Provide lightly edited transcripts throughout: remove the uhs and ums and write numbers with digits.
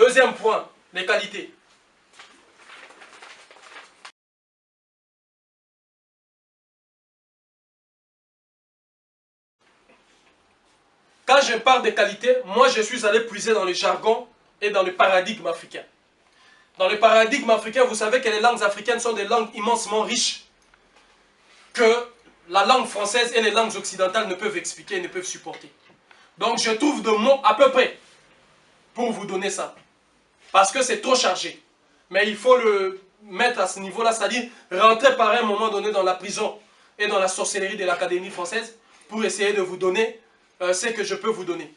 Deuxième point, les qualités. Quand je parle des qualités, moi je suis allé puiser dans le jargon et dans le paradigme africain. Dans le paradigme africain, vous savez que les langues africaines sont des langues immensement riches que la langue française et les langues occidentales ne peuvent expliquer, ne peuvent supporter. Donc je trouve de mots à peu près pour vous donner ça. Parce que c'est trop chargé. Mais il faut le mettre à ce niveau-là, c'est-à-dire rentrer par un moment donné dans la prison et dans la sorcellerie de l'Académie française pour essayer de vous donner ce que je peux vous donner.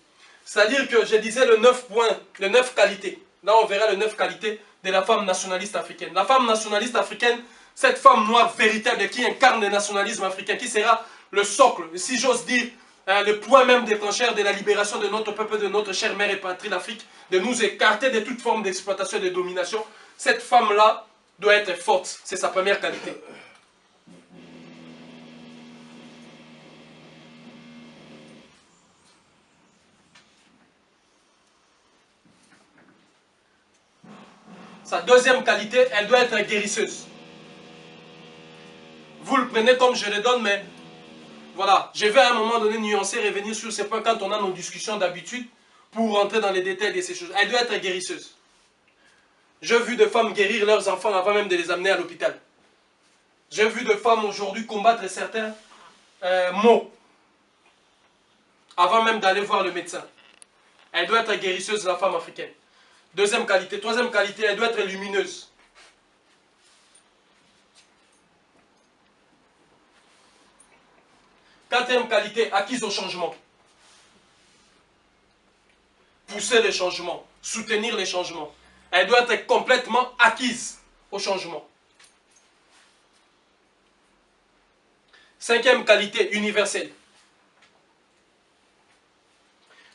C'est-à-dire que je disais le 9 points, le 9 qualités. Là, on verra le 9 qualités de la femme nationaliste africaine. La femme nationaliste africaine, cette femme noire véritable qui incarne le nationalisme africain, qui sera le socle, si j'ose dire, le point même déclencheur de la libération de notre peuple, de notre chère mère et patrie l'Afrique, de nous écarter de toute forme d'exploitation et de domination. Cette femme-là doit être forte. C'est sa première qualité. Sa deuxième qualité, elle doit être guérisseuse. Vous le prenez comme je le donne, mais voilà, je vais à un moment donné nuancer, revenir sur ces points quand on a nos discussions d'habitude pour rentrer dans les détails de ces choses. Elle doit être guérisseuse. J'ai vu des femmes guérir leurs enfants avant même de les amener à l'hôpital. J'ai vu des femmes aujourd'hui combattre certains maux avant même d'aller voir le médecin. Elle doit être guérisseuse, la femme africaine. Deuxième qualité. Troisième qualité, elle doit être lumineuse. Quatrième qualité, acquise au changement. Pousser les changements, soutenir les changements. Elle doit être complètement acquise au changement. Cinquième qualité, universelle.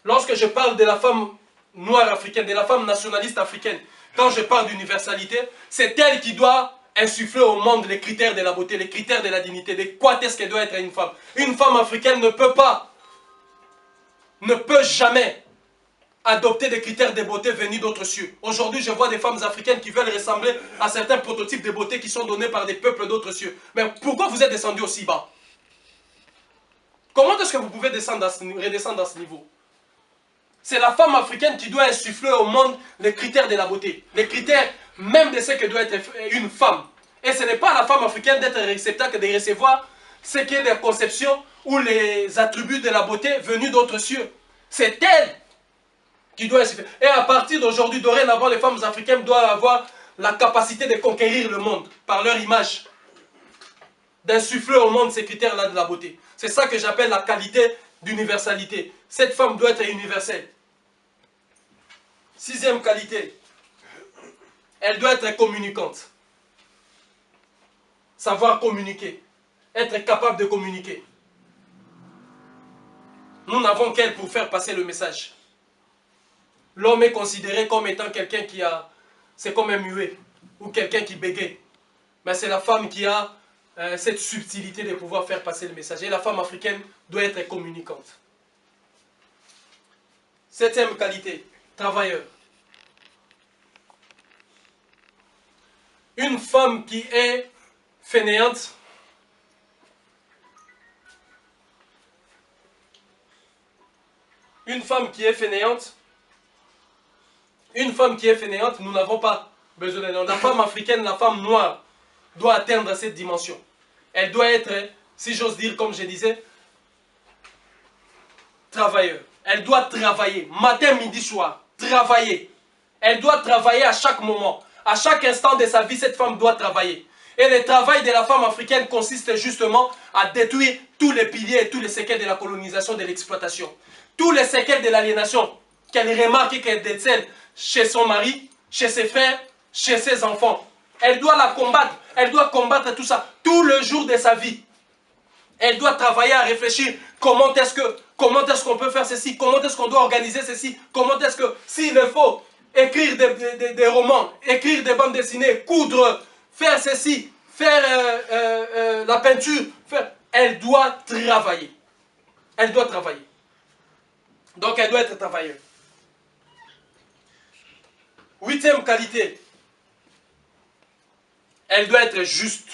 Lorsque je parle de la femme noire africaine, de la femme nationaliste africaine, quand je parle d'universalité, c'est elle qui doit insuffler au monde les critères de la beauté, les critères de la dignité, de quoi est-ce qu'elle doit être une femme. Une femme africaine ne peut jamais adopter des critères de beauté venus d'autres cieux. Aujourd'hui, je vois des femmes africaines qui veulent ressembler à certains prototypes de beauté qui sont donnés par des peuples d'autres cieux. Mais pourquoi vous êtes descendu aussi bas? Comment est-ce que vous pouvez redescendre à ce niveau? C'est la femme africaine qui doit insuffler au monde les critères de la beauté. Les critères même de ce que doit être une femme. Et ce n'est pas à la femme africaine d'être réceptacle, de recevoir ce qui est des conceptions ou les attributs de la beauté venus d'autres cieux. C'est elle qui doit insuffler. Et à partir d'aujourd'hui, dorénavant, les femmes africaines doivent avoir la capacité de conquérir le monde par leur image. D'insuffler au monde ces critères-là de la beauté. C'est ça que j'appelle la qualité d'universalité. Cette femme doit être universelle. Sixième qualité, elle doit être communicante. Savoir communiquer. Être capable de communiquer. Nous n'avons qu'elle pour faire passer le message. L'homme est considéré comme étant quelqu'un qui a... C'est comme un muet ou quelqu'un qui bégaye. Mais c'est la femme qui a cette subtilité de pouvoir faire passer le message. Et la femme africaine doit être communicante. Septième qualité, travailleur. Une femme qui est fainéante, nous n'avons pas besoin d'elle. La femme africaine, la femme noire, doit atteindre cette dimension. Elle doit être, si j'ose dire, comme je disais, travailleur. Elle doit travailler, matin, midi, soir, travailler. Elle doit travailler à chaque moment. À chaque instant de sa vie, cette femme doit travailler. Et le travail de la femme africaine consiste justement à détruire tous les piliers et tous les séquelles de la colonisation, de l'exploitation. Tous les séquelles de l'aliénation qu'elle remarque et qu'elle décèle chez son mari, chez ses frères, chez ses enfants. Elle doit la combattre. Elle doit combattre tout ça tout le jour de sa vie. Elle doit travailler à réfléchir comment est-ce qu'on peut faire ceci, comment est-ce qu'on doit organiser ceci, comment est-ce que, s'il le faut, écrire des romans, écrire des bandes dessinées, coudre, faire ceci, faire la peinture, elle doit travailler. Elle doit travailler. Donc elle doit être travailleuse. Huitième qualité, elle doit être juste,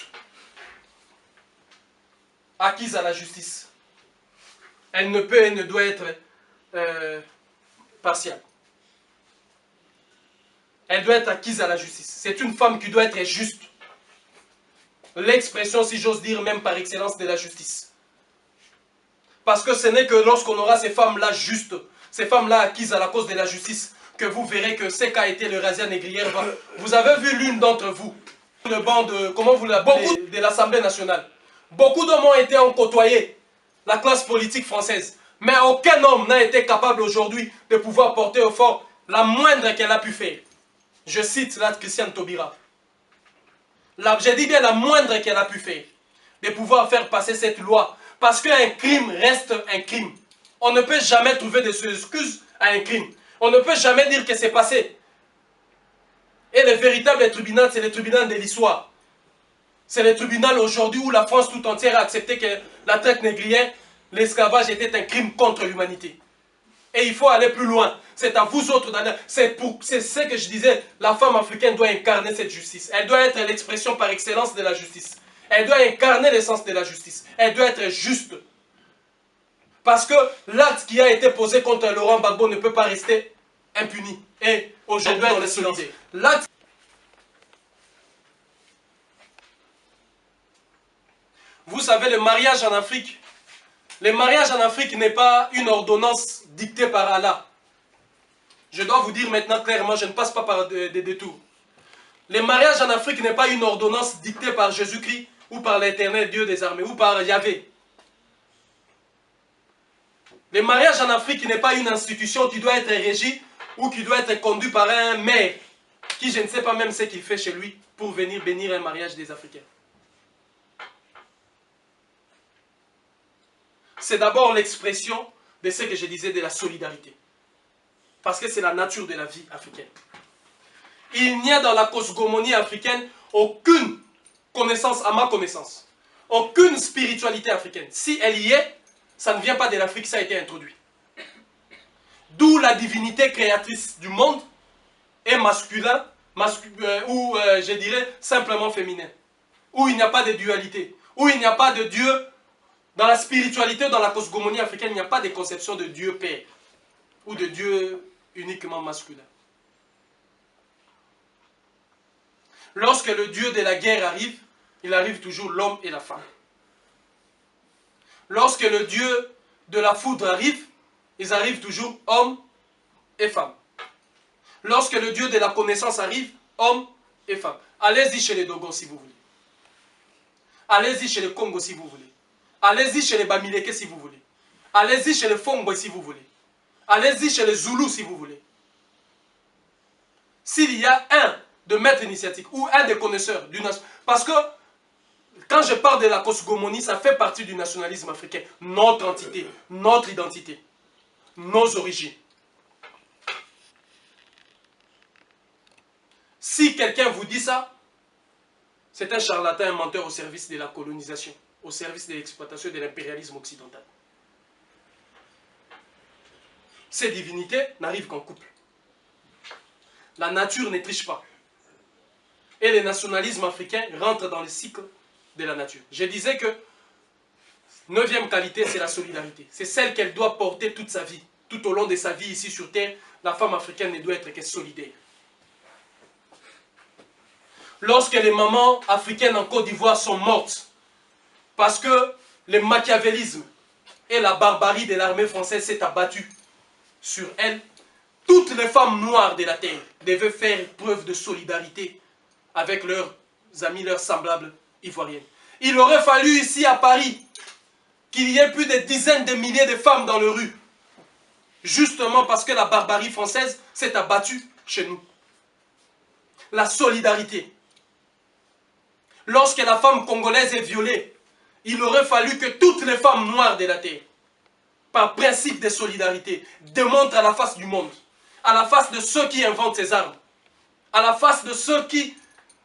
acquise à la justice. Elle ne peut et ne doit être partiale. Elle doit être acquise à la justice. C'est une femme qui doit être juste. L'expression, si j'ose dire, même par excellence de la justice. Parce que ce n'est que lorsqu'on aura ces femmes-là justes, ces femmes-là acquises à la cause de la justice, que vous verrez que ce qu'a été le razzia négrière. Vous avez vu l'une d'entre vous, le banc de, comment vous l'appelez, de l'Assemblée nationale. Beaucoup d'hommes ont côtoyé la classe politique française. Mais aucun homme n'a été capable aujourd'hui de pouvoir porter au fort la moindre qu'elle a pu faire. Je cite là Christiane Taubira. J'ai dit bien la moindre qu'elle a pu faire. De pouvoir faire passer cette loi. Parce qu'un crime reste un crime. On ne peut jamais trouver des excuses à un crime. On ne peut jamais dire que c'est passé. Et le véritable tribunal, c'est le tribunal de l'histoire. C'est le tribunal aujourd'hui où la France tout entière a accepté que la traite négrière, l'esclavage était un crime contre l'humanité. Et il faut aller plus loin. C'est à vous autres d'aller. C'est ce que je disais. La femme africaine doit incarner cette justice. Elle doit être l'expression par excellence de la justice. Elle doit incarner l'essence de la justice. Elle doit être juste. Parce que l'acte qui a été posé contre Laurent Gbagbo ne peut pas rester impuni. Et aujourd'hui, on est solidaire. L'acte. Vous savez, le mariage en Afrique, le mariage en Afrique n'est pas une ordonnance dictée par Allah. Je dois vous dire maintenant clairement, je ne passe pas par des détours. Le mariage en Afrique n'est pas une ordonnance dictée par Jésus-Christ ou par l'Éternel Dieu des armées ou par Yahvé. Le mariage en Afrique n'est pas une institution qui doit être régie ou qui doit être conduite par un maire qui je ne sais pas même ce qu'il fait chez lui pour venir bénir un mariage des Africains. C'est d'abord l'expression de ce que je disais de la solidarité. Parce que c'est la nature de la vie africaine. Il n'y a dans la cosmogonie africaine aucune connaissance, à ma connaissance, aucune spiritualité africaine. Si elle y est, ça ne vient pas de l'Afrique, ça a été introduit. D'où la divinité créatrice du monde est masculin, ou je dirais simplement féminin. Où il n'y a pas de dualité, où il n'y a pas de Dieu. Dans la spiritualité, dans la cosmogonie africaine, il n'y a pas de conception de Dieu Père ou de Dieu uniquement masculin. Lorsque le Dieu de la guerre arrive, il arrive toujours l'homme et la femme. Lorsque le Dieu de la foudre arrive, ils arrivent toujours homme et femme. Lorsque le Dieu de la connaissance arrive, homme et femme. Allez-y chez les Dogons si vous voulez. Allez-y chez les Congo si vous voulez. Allez-y chez les Bamileke si vous voulez. Allez-y chez les Fongbo si vous voulez. Allez-y chez les Zoulous si vous voulez. S'il y a un de maître initiatique ou un des connaisseurs d'une nation. Parce que quand je parle de la cosmogonie, ça fait partie du nationalisme africain. Notre entité, notre identité, nos origines. Si quelqu'un vous dit ça, c'est un charlatan, un menteur au service de la colonisation, au service de l'exploitation et de l'impérialisme occidental. Ces divinités n'arrivent qu'en couple. La nature ne triche pas. Et le nationalisme africain rentre dans le cycle de la nature. Je disais que 9e qualité, c'est la solidarité. C'est celle qu'elle doit porter toute sa vie. Tout au long de sa vie ici sur Terre, la femme africaine ne doit être que solidaire. Lorsque les mamans africaines en Côte d'Ivoire sont mortes, parce que le machiavélisme et la barbarie de l'armée française s'est abattu sur elles, toutes les femmes noires de la terre devaient faire preuve de solidarité avec leurs amis, leurs semblables ivoiriennes. Il aurait fallu ici à Paris qu'il y ait plus de dizaines de milliers de femmes dans les rues, justement parce que la barbarie française s'est abattue chez nous. La solidarité. Lorsque la femme congolaise est violée, il aurait fallu que toutes les femmes noires de la terre, par principe de solidarité, démontrent à la face du monde, à la face de ceux qui inventent ces armes, à la face de ceux qui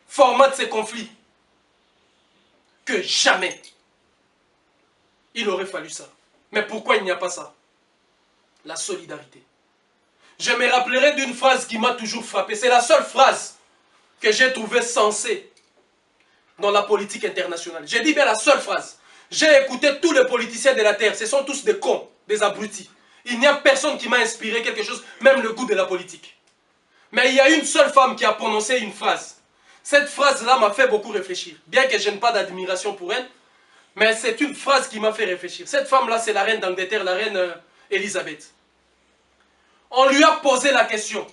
formatent ces conflits, que jamais il aurait fallu ça. Mais pourquoi il n'y a pas ça? La solidarité. je me rappellerai d'une phrase qui m'a toujours frappé. C'est la seule phrase que j'ai trouvée sensée dans la politique internationale. J'ai dit bien la seule phrase. J'ai écouté tous les politiciens de la terre. Ce sont tous des cons, des abrutis. Il n'y a personne qui m'a inspiré quelque chose, même le goût de la politique. Mais il y a une seule femme qui a prononcé une phrase. Cette phrase-là m'a fait beaucoup réfléchir. Bien que je n'ai pas d'admiration pour elle, mais c'est une phrase qui m'a fait réfléchir. Cette femme-là, c'est la reine d'Angleterre, la reine Elisabeth. On lui a posé la question.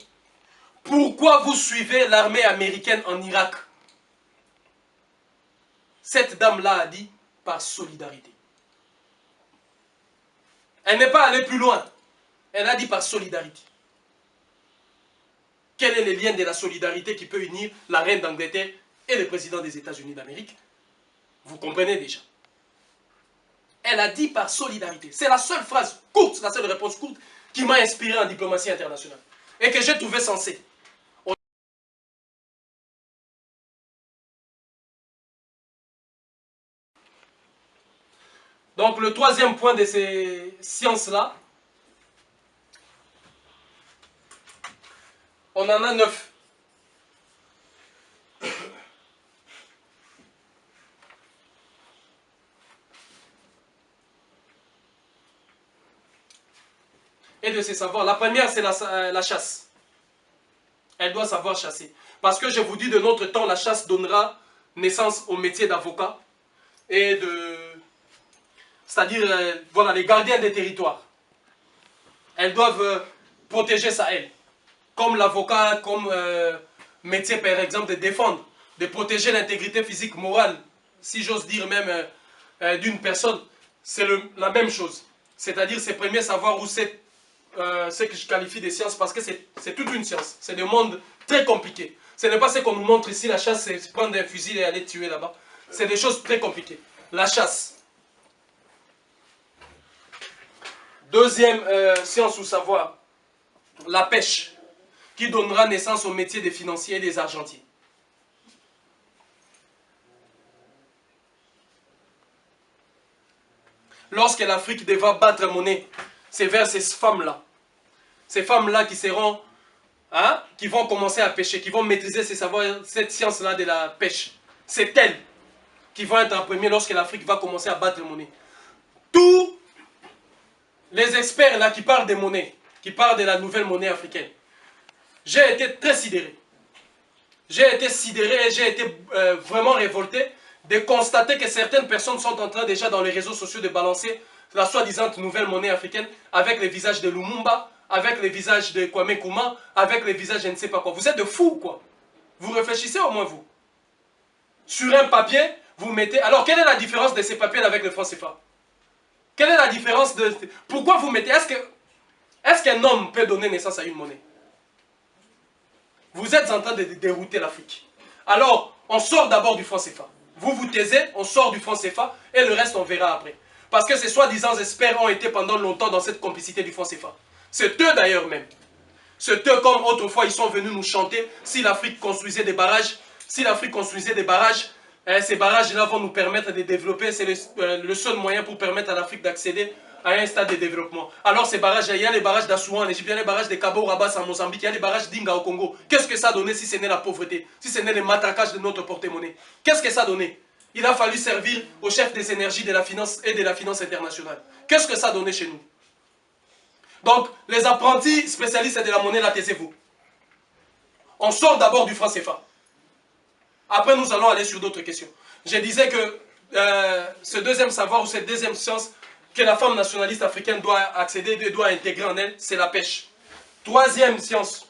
Pourquoi vous suivez l'armée américaine en Irak? Cette dame-là a dit, par solidarité. Elle n'est pas allée plus loin. Elle a dit par solidarité. Quel est le lien de la solidarité qui peut unir la reine d'Angleterre et le président des États-Unis d'Amérique? Vous comprenez déjà. Elle a dit par solidarité. C'est la seule phrase courte, la seule réponse courte qui m'a inspiré en diplomatie internationale et que j'ai trouvé sensée. Donc le troisième point de ces sciences-là, on en a 9. Et de ces savoirs. La première, c'est la chasse. Elle doit savoir chasser. Parce que je vous dis, de notre temps, la chasse donnera naissance au métier d'avocat et de... C'est-à-dire, voilà, les gardiens des territoires. Elles doivent protéger ça, elles. Comme l'avocat, comme métier, par exemple, de défendre, de protéger l'intégrité physique, morale, si j'ose dire même, d'une personne. C'est la même chose. C'est-à-dire, c'est premier savoir où c'est ce que je qualifie de science, parce que c'est toute une science. C'est un monde très compliqué. Ce n'est pas ce qu'on nous montre ici, la chasse, c'est prendre un fusil et aller tuer là-bas. C'est des choses très compliquées. La chasse. Deuxième science ou savoir, la pêche, qui donnera naissance au métier des financiers et des argentiers. Lorsque l'Afrique devra battre monnaie, c'est vers ces femmes-là. Ces femmes-là qui seront, qui vont commencer à pêcher, qui vont maîtriser ces savoirs, cette science-là de la pêche. C'est elles qui vont être en premier lorsque l'Afrique va commencer à battre monnaie. Tous les experts là qui parlent des monnaies, qui parlent de la nouvelle monnaie africaine, j'ai été très sidéré. J'ai été sidéré et j'ai été vraiment révolté de constater que certaines personnes sont en train déjà dans les réseaux sociaux de balancer la soi-disant nouvelle monnaie africaine avec les visages de Lumumba, avec les visages de Kwame Nkrumah, avec les visages de je ne sais pas quoi. Vous êtes de fous, quoi. Vous réfléchissez au moins, vous. Sur un papier, vous mettez... Alors, quelle est la différence de ces papiers avec le franc CFA? Quelle est la différence de... Pourquoi vous mettez... Est-ce qu'un homme peut donner naissance à une monnaie? Vous êtes en train de dérouter l'Afrique. Alors, on sort d'abord du franc CFA. Vous vous taisez, on sort du franc CFA et le reste, on verra après. Parce que ces soi-disant experts ont été pendant longtemps dans cette complicité du franc CFA. C'est eux d'ailleurs même. C'est eux comme autrefois, ils sont venus nous chanter si l'Afrique construisait des barrages. Si l'Afrique construisait des barrages, ces barrages-là vont nous permettre de développer. C'est le seul moyen pour permettre à l'Afrique d'accéder à un stade de développement. Alors ces barrages, il y a les barrages d'Assouan en Égypte, il y a les barrages de Cabo Rabas en Mozambique, il y a les barrages d'Inga au Congo. Qu'est-ce que ça a donné si ce n'est la pauvreté, si ce n'est le matraquage de notre porte-monnaie? Qu'est-ce que ça a donné? Il a fallu servir au chef des énergies de la finance et de la finance internationale. Qu'est-ce que ça a donné chez nous? Donc, les apprentis spécialistes de la monnaie, là, taisez-vous. On sort d'abord du franc CFA. Après, nous allons aller sur d'autres questions. Je disais que ce deuxième savoir ou cette deuxième science que la femme nationaliste africaine doit accéder, doit intégrer en elle, c'est la pêche. Troisième science,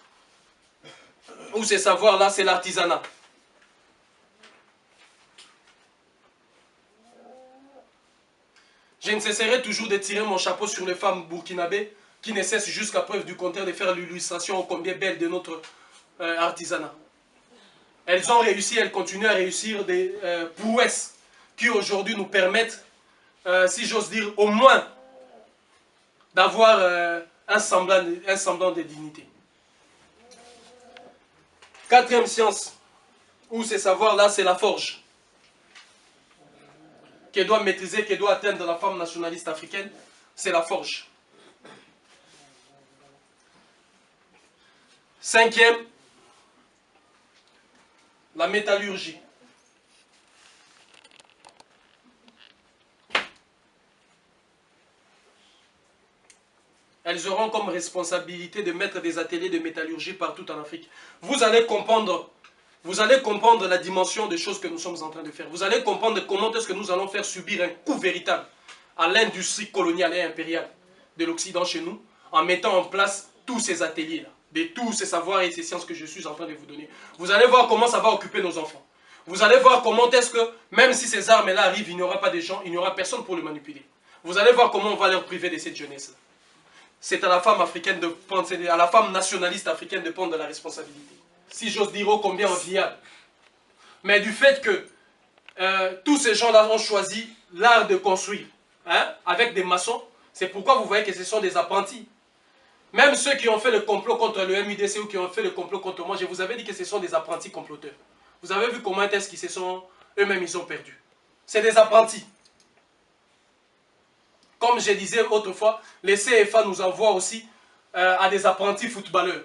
ou ces savoirs-là, c'est l'artisanat. Je ne cesserai toujours de tirer mon chapeau sur les femmes burkinabées qui ne cessent jusqu'à preuve du contraire de faire l'illustration ô combien belle de notre artisanat. Elles ont réussi, elles continuent à réussir des prouesses qui aujourd'hui nous permettent, si j'ose dire, au moins d'avoir un semblant de dignité. Quatrième science, ou ces savoirs-là, c'est la forge. Qu'elle doit maîtriser, qu'elle doit atteindre la femme nationaliste africaine, c'est la forge. Cinquième, la métallurgie. Elles auront comme responsabilité de mettre des ateliers de métallurgie partout en Afrique. Vous allez comprendre la dimension des choses que nous sommes en train de faire. Vous allez comprendre comment est-ce que nous allons faire subir un coup véritable à l'industrie coloniale et impériale de l'Occident chez nous, en mettant en place tous ces ateliers-là, de tous ces savoirs et ces sciences que je suis en train de vous donner. Vous allez voir comment ça va occuper nos enfants. Vous allez voir comment est-ce que, même si ces armes-là arrivent, il n'y aura pas de gens, il n'y aura personne pour les manipuler. Vous allez voir comment on va leur priver de cette jeunesse-là. C'est à la femme africaine de prendre, à la femme nationaliste africaine de prendre de la responsabilité. Si j'ose dire, ô combien enviable. Mais du fait que tous ces gens-là ont choisi l'art de construire, hein, avec des maçons, c'est pourquoi vous voyez que ce sont des apprentis. Même ceux qui ont fait le complot contre le MUDC ou qui ont fait le complot contre moi, je vous avais dit que ce sont des apprentis comploteurs. Vous avez vu comment est-ce qu'ils se sont, eux-mêmes, ils ont perdu. C'est des apprentis. Comme je disais autrefois, les CFA nous envoient aussi à des apprentis footballeurs.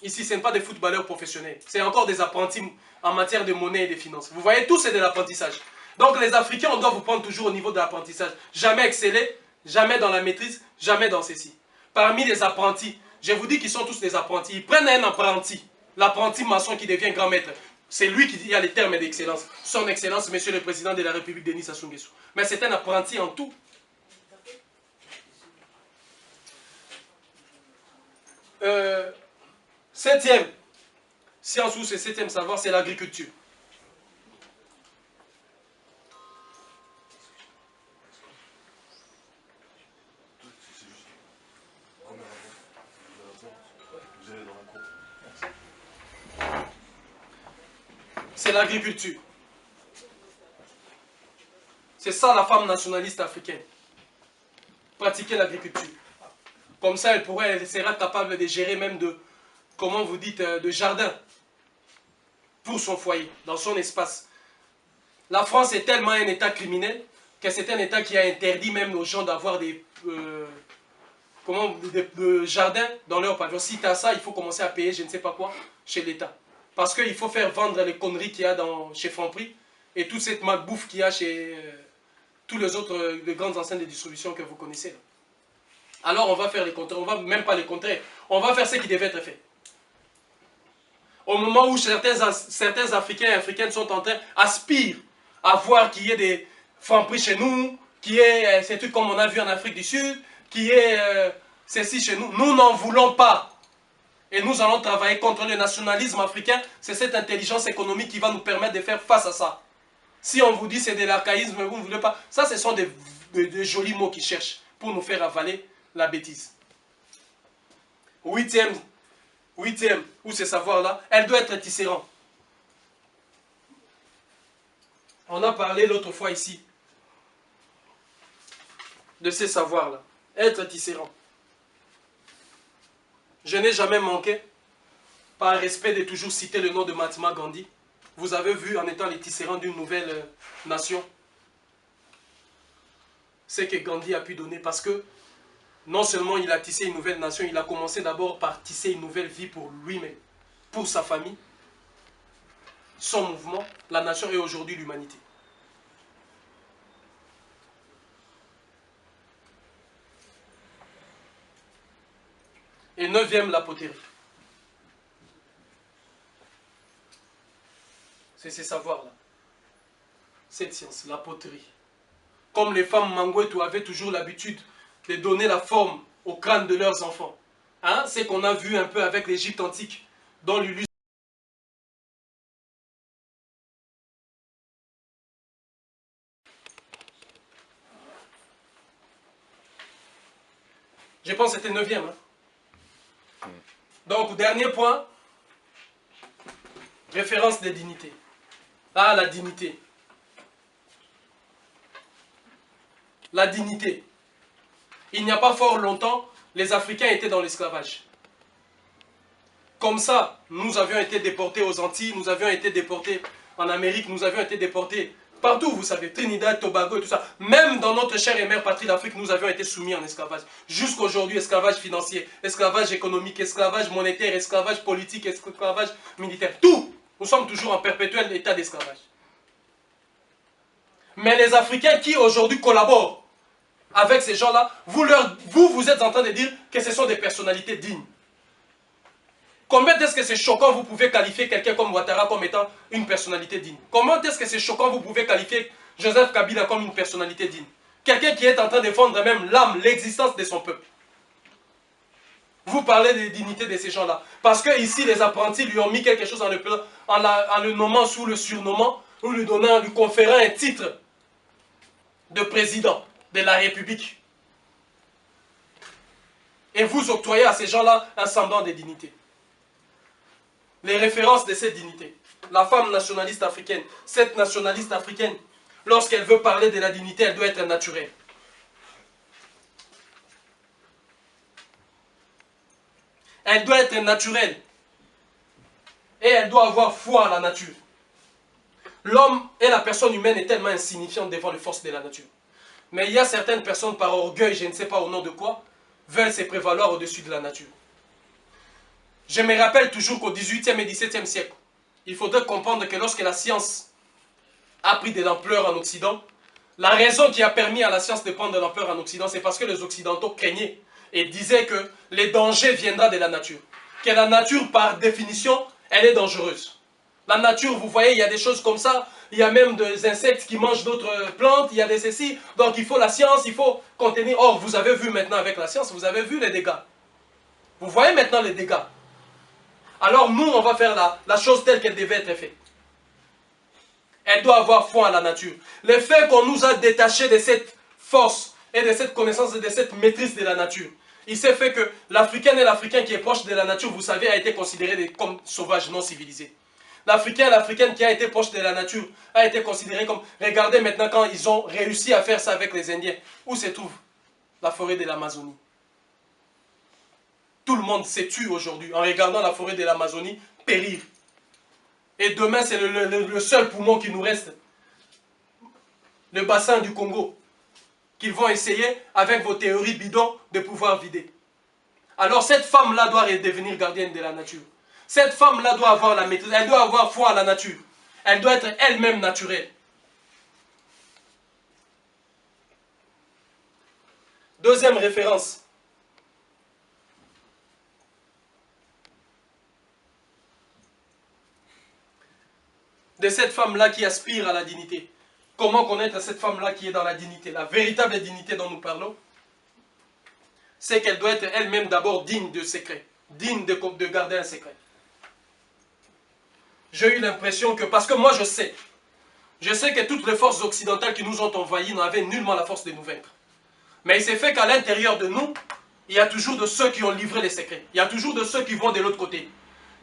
Ici, ce n'est pas des footballeurs professionnels. C'est encore des apprentis en matière de monnaie et de finances. Vous voyez, tout c'est de l'apprentissage. Donc les Africains, on doit vous prendre toujours au niveau de l'apprentissage. Jamais exceller, jamais dans la maîtrise, jamais dans ceci. Parmi les apprentis, je vous dis qu'ils sont tous des apprentis. Ils prennent un apprenti, l'apprenti maçon qui devient grand maître. C'est lui qui a les termes d'excellence. Son Excellence, Monsieur le Président de la République, Denis Sassou Nguesso. Mais c'est un apprenti en tout. Septième science ou septième savoir, c'est l'agriculture. C'est l'agriculture. C'est ça la femme nationaliste africaine. Pratiquer l'agriculture. Comme ça, elle sera capable de gérer même de, comment vous dites, de jardin pour son foyer, dans son espace. La France est tellement un état criminel que c'est un état qui a interdit même aux gens d'avoir des jardins dans leur pavillon. Si tu as ça, il faut commencer à payer je ne sais pas quoi chez l'État. Parce qu'il faut faire vendre les conneries qu'il y a chez Franprix et toute cette malbouffe qu'il y a chez tous les autres les grandes enseignes de distribution que vous connaissez. Là. Alors on va faire les contraires, on va même pas les contraires, on va faire ce qui devait être fait. Au moment où certains Africains et Africaines sont en train, aspirent à voir qu'il y ait des Franprix chez nous, qu'il y ait ces trucs comme on a vu en Afrique du Sud, qu'il y ait ceci chez nous, nous n'en voulons pas. Et nous allons travailler contre le nationalisme africain, c'est cette intelligence économique qui va nous permettre de faire face à ça. Si on vous dit c'est de l'archaïsme, vous ne voulez pas, ça ce sont des jolis mots qui cherchent pour nous faire avaler la bêtise. Huitième, ou ces savoirs-là, elle doit être tisserand. On a parlé l'autre fois ici de ces savoirs-là. Être tisserand. Je n'ai jamais manqué, par respect de toujours citer le nom de Mahatma Gandhi. Vous avez vu en étant les tisserands d'une nouvelle nation, ce que Gandhi a pu donner parce que non seulement il a tissé une nouvelle nation, il a commencé d'abord par tisser une nouvelle vie pour lui-même, pour sa famille, son mouvement, la nation et aujourd'hui l'humanité. Et neuvième, la poterie. C'est ces savoirs-là. Cette science, la poterie. Comme les femmes Mangouetou avaient toujours l'habitude de donner la forme au crâne de leurs enfants. Hein? C'est qu'on a vu un peu avec l'Égypte antique, dont Lulu. Je pense que c'était 9e. Hein? Donc, dernier point, référence des dignités. Ah, la dignité. La dignité. Il n'y a pas fort longtemps, les Africains étaient dans l'esclavage. Comme ça, nous avions été déportés aux Antilles, nous avions été déportés en Amérique, nous avions été déportés Partout, vous savez, Trinidad, Tobago et tout ça. Même dans notre chère et mère patrie d'Afrique, nous avions été soumis en esclavage. Jusqu'aujourd'hui, esclavage financier, esclavage économique, esclavage monétaire, esclavage politique, esclavage militaire. Tout! Nous sommes toujours en perpétuel état d'esclavage. Mais les Africains qui aujourd'hui collaborent avec ces gens-là, vous êtes en train de dire que ce sont des personnalités dignes. Combien est-ce que c'est choquant vous pouvez qualifier quelqu'un comme Ouattara comme étant une personnalité digne? Comment est-ce que c'est choquant vous pouvez qualifier Joseph Kabila comme une personnalité digne? Quelqu'un qui est en train de défendre même l'âme, l'existence de son peuple. Vous parlez de dignité de ces gens-là. Parce que ici, les apprentis lui ont mis quelque chose en le nommant sous le surnommant, ou lui conférant un titre de président de la République. Et vous octroyez à ces gens-là un semblant de dignité. Les références de cette dignité. La femme nationaliste africaine, cette nationaliste africaine, lorsqu'elle veut parler de la dignité, elle doit être naturelle. Elle doit être naturelle. Et elle doit avoir foi en la nature. L'homme et la personne humaine est tellement insignifiante devant les forces de la nature. Mais il y a certaines personnes par orgueil, je ne sais pas au nom de quoi, veulent se prévaloir au-dessus de la nature. Je me rappelle toujours qu'au XVIIIe et XVIIe siècle, il faudrait comprendre que lorsque la science a pris de l'ampleur en Occident, la raison qui a permis à la science de prendre de l'ampleur en Occident, c'est parce que les Occidentaux craignaient et disaient que les dangers viendront de la nature. Que la nature, par définition, elle est dangereuse. La nature, vous voyez, il y a des choses comme ça, il y a même des insectes qui mangent d'autres plantes, il y a des ceci, donc il faut la science, il faut contenir. Or, vous avez vu maintenant avec la science, vous avez vu les dégâts. Vous voyez maintenant les dégâts. Alors nous, on va faire la chose telle qu'elle devait être faite. Elle doit avoir foi en la nature. Le fait qu'on nous a détachés de cette force et de cette connaissance et de cette maîtrise de la nature, il s'est fait que l'Africain et l'Africain qui est proche de la nature, vous savez, a été considéré comme sauvage, non civilisé. L'Africain et l'Africaine qui a été proche de la nature a été considéré comme... Regardez maintenant quand ils ont réussi à faire ça avec les Indiens. Où se trouve la forêt de l'Amazonie? Tout le monde s'est tué aujourd'hui en regardant la forêt de l'Amazonie périr. Et demain, c'est le seul poumon qui nous reste. Le bassin du Congo. Qu'ils vont essayer, avec vos théories bidons, de pouvoir vider. Alors cette femme-là doit devenir gardienne de la nature. Cette femme-là doit avoir la maîtrise. Elle doit avoir foi à la nature. Elle doit être elle-même naturelle. Deuxième référence. De cette femme-là qui aspire à la dignité. Comment connaître cette femme-là qui est dans la dignité? La véritable dignité dont nous parlons, c'est qu'elle doit être elle-même d'abord digne de secret. Digne de garder un secret. J'ai eu l'impression que, parce que moi je sais que toutes les forces occidentales qui nous ont envahis n'avaient nullement la force de nous vaincre. Mais il s'est fait qu'à l'intérieur de nous, il y a toujours de ceux qui ont livré les secrets. Il y a toujours de ceux qui vont de l'autre côté.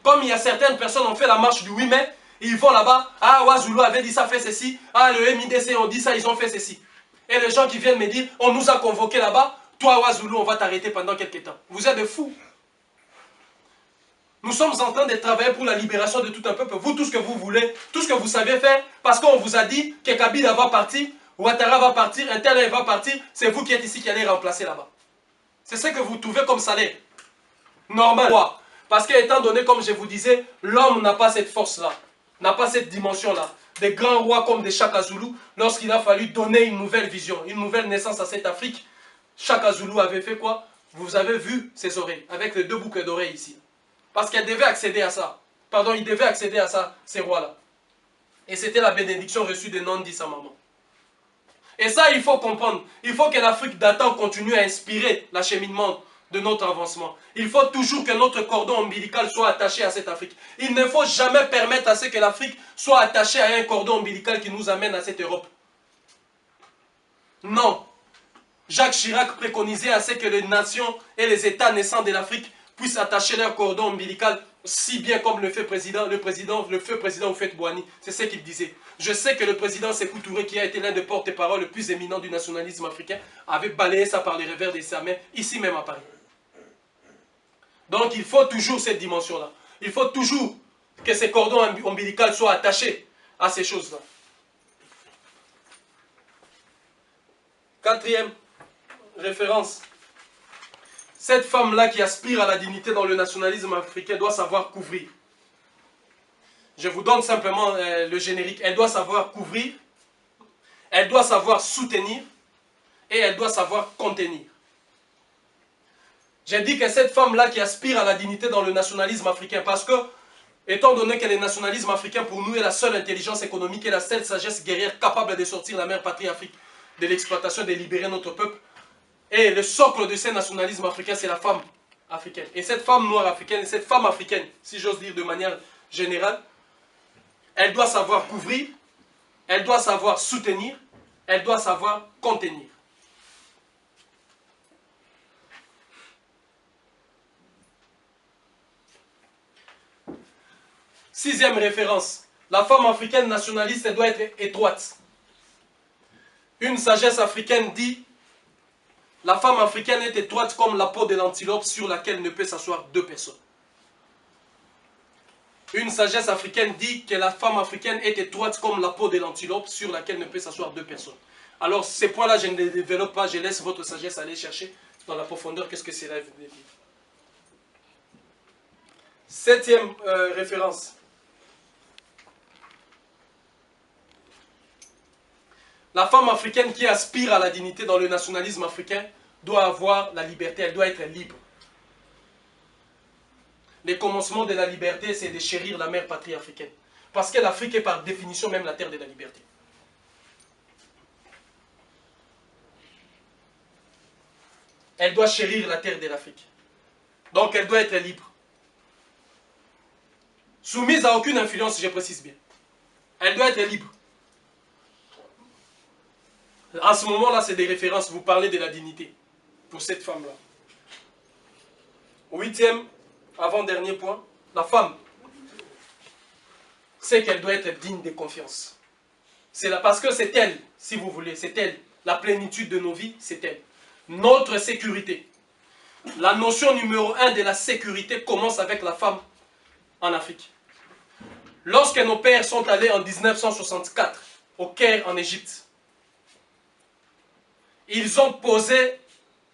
Comme il y a certaines personnes qui ont fait la marche du 8 mai, ils vont là-bas, ah, Ouazulu avait dit ça, fait ceci, ah, le MIDC ont dit ça, ils ont fait ceci. Et les gens qui viennent me dire, on nous a convoqués là-bas, toi, Ouazulu, on va t'arrêter pendant quelques temps. Vous êtes des fous. Nous sommes en train de travailler pour la libération de tout un peuple. Vous, tout ce que vous voulez, tout ce que vous savez faire, parce qu'on vous a dit que Kabila va partir, Ouattara va partir, un tel va partir, c'est vous qui êtes ici qui allez remplacer là-bas. C'est ce que vous trouvez comme salaire. Normal. Parce que étant donné, comme je vous disais, l'homme n'a pas cette force-là, n'a pas cette dimension-là. Des grands rois comme des Chaka Zulu, lorsqu'il a fallu donner une nouvelle vision, une nouvelle naissance à cette Afrique, Chaka Zulu avait fait quoi? Vous avez vu ses oreilles, avec les deux boucles d'oreilles ici. Parce qu'elle devait accéder à ça. Pardon, il devait accéder à ça, ces rois-là. Et c'était la bénédiction reçue de Nandi, sa maman. Et ça, il faut comprendre. Il faut que l'Afrique d'antan continue à inspirer l'acheminement de notre avancement. Il faut toujours que notre cordon ombilical soit attaché à cette Afrique. Il ne faut jamais permettre à ce que l'Afrique soit attachée à un cordon ombilical qui nous amène à cette Europe. Non. Jacques Chirac préconisait à ce que les nations et les États naissants de l'Afrique puissent attacher leur cordon ombilical si bien comme le feu président Houphouët-Boigny. C'est ce qu'il disait. Je sais que le président Sékou Touré, qui a été l'un des porte-parole le plus éminent du nationalisme africain, avait balayé ça par les revers de sa main, ici même à Paris. Donc il faut toujours cette dimension-là. Il faut toujours que ces cordons ombilicaux soient attachés à ces choses-là. Quatrième référence. Cette femme-là qui aspire à la dignité dans le nationalisme africain doit savoir couvrir. Je vous donne simplement le générique. Elle doit savoir couvrir, elle doit savoir soutenir et elle doit savoir contenir. J'ai dit que cette femme-là qui aspire à la dignité dans le nationalisme africain, parce que, étant donné que le nationalisme africain pour nous est la seule intelligence économique et la seule sagesse guerrière capable de sortir la mère patrie Afrique de l'exploitation, de libérer notre peuple, et le socle de ce nationalisme africain, c'est la femme africaine. Et cette femme noire africaine, cette femme africaine, si j'ose dire de manière générale, elle doit savoir couvrir, elle doit savoir soutenir, elle doit savoir contenir. Sixième référence, la femme africaine nationaliste, elle doit être étroite. Une sagesse africaine dit, la femme africaine est étroite comme la peau de l'antilope sur laquelle ne peut s'asseoir deux personnes. Une sagesse africaine dit que la femme africaine est étroite comme la peau de l'antilope sur laquelle ne peut s'asseoir deux personnes. Alors ces points-là, je ne les développe pas, je laisse votre sagesse aller chercher dans la profondeur qu'est-ce que cela veut dire. Septième référence. La femme africaine qui aspire à la dignité dans le nationalisme africain doit avoir la liberté, elle doit être libre. Le commencement de la liberté, c'est de chérir la mère patrie africaine. Parce que l'Afrique est par définition même la terre de la liberté. Elle doit chérir la terre de l'Afrique. Donc elle doit être libre. Soumise à aucune influence, je précise bien. Elle doit être libre. À ce moment-là, c'est des références. Vous parlez de la dignité pour cette femme-là. Huitième, avant-dernier point, la femme, c'est qu'elle doit être digne de confiance. C'est là parce que c'est elle, si vous voulez, c'est elle. La plénitude de nos vies, c'est elle. Notre sécurité. La notion numéro 1 de la sécurité commence avec la femme en Afrique. Lorsque nos pères sont allés en 1964 au Caire en Égypte, ils ont posé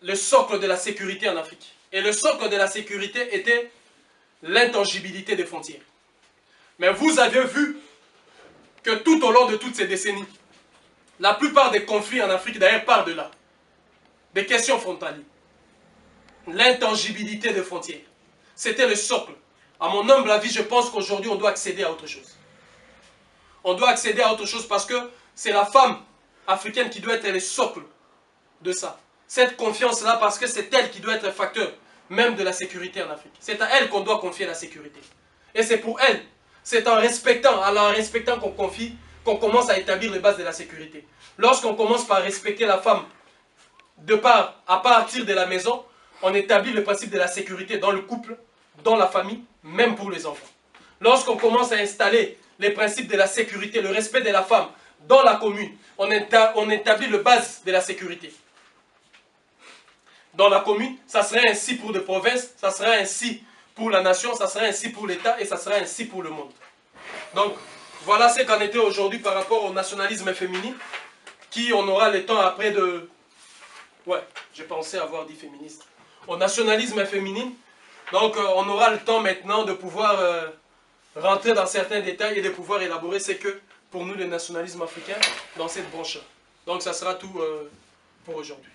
le socle de la sécurité en Afrique. Et le socle de la sécurité était l'intangibilité des frontières. Mais vous avez vu que tout au long de toutes ces décennies, la plupart des conflits en Afrique d'ailleurs partent de là. Des questions frontalières. L'intangibilité des frontières. C'était le socle. À mon humble avis, je pense qu'aujourd'hui, on doit accéder à autre chose. On doit accéder à autre chose parce que c'est la femme africaine qui doit être le socle de ça. Cette confiance-là, parce que c'est elle qui doit être facteur même de la sécurité en Afrique. C'est à elle qu'on doit confier la sécurité. Et c'est pour elle, c'est en respectant qu'on confie, qu'on commence à établir les bases de la sécurité. Lorsqu'on commence par respecter la femme à partir de la maison, on établit le principe de la sécurité dans le couple, dans la famille, même pour les enfants. Lorsqu'on commence à installer les principes de la sécurité, le respect de la femme dans la commune, on établit les bases de la sécurité. Dans la commune, ça serait ainsi pour les provinces, ça serait ainsi pour la nation, ça serait ainsi pour l'État et ça serait ainsi pour le monde. Donc, voilà ce qu'en était aujourd'hui par rapport au nationalisme féminin, qui on aura le temps après de... Ouais, j'ai pensé avoir dit féministe. Au nationalisme féminin, donc on aura le temps maintenant de pouvoir rentrer dans certains détails et de pouvoir élaborer ce que, pour nous, le nationalisme africain, dans cette branche-là. Donc, ça sera tout pour aujourd'hui.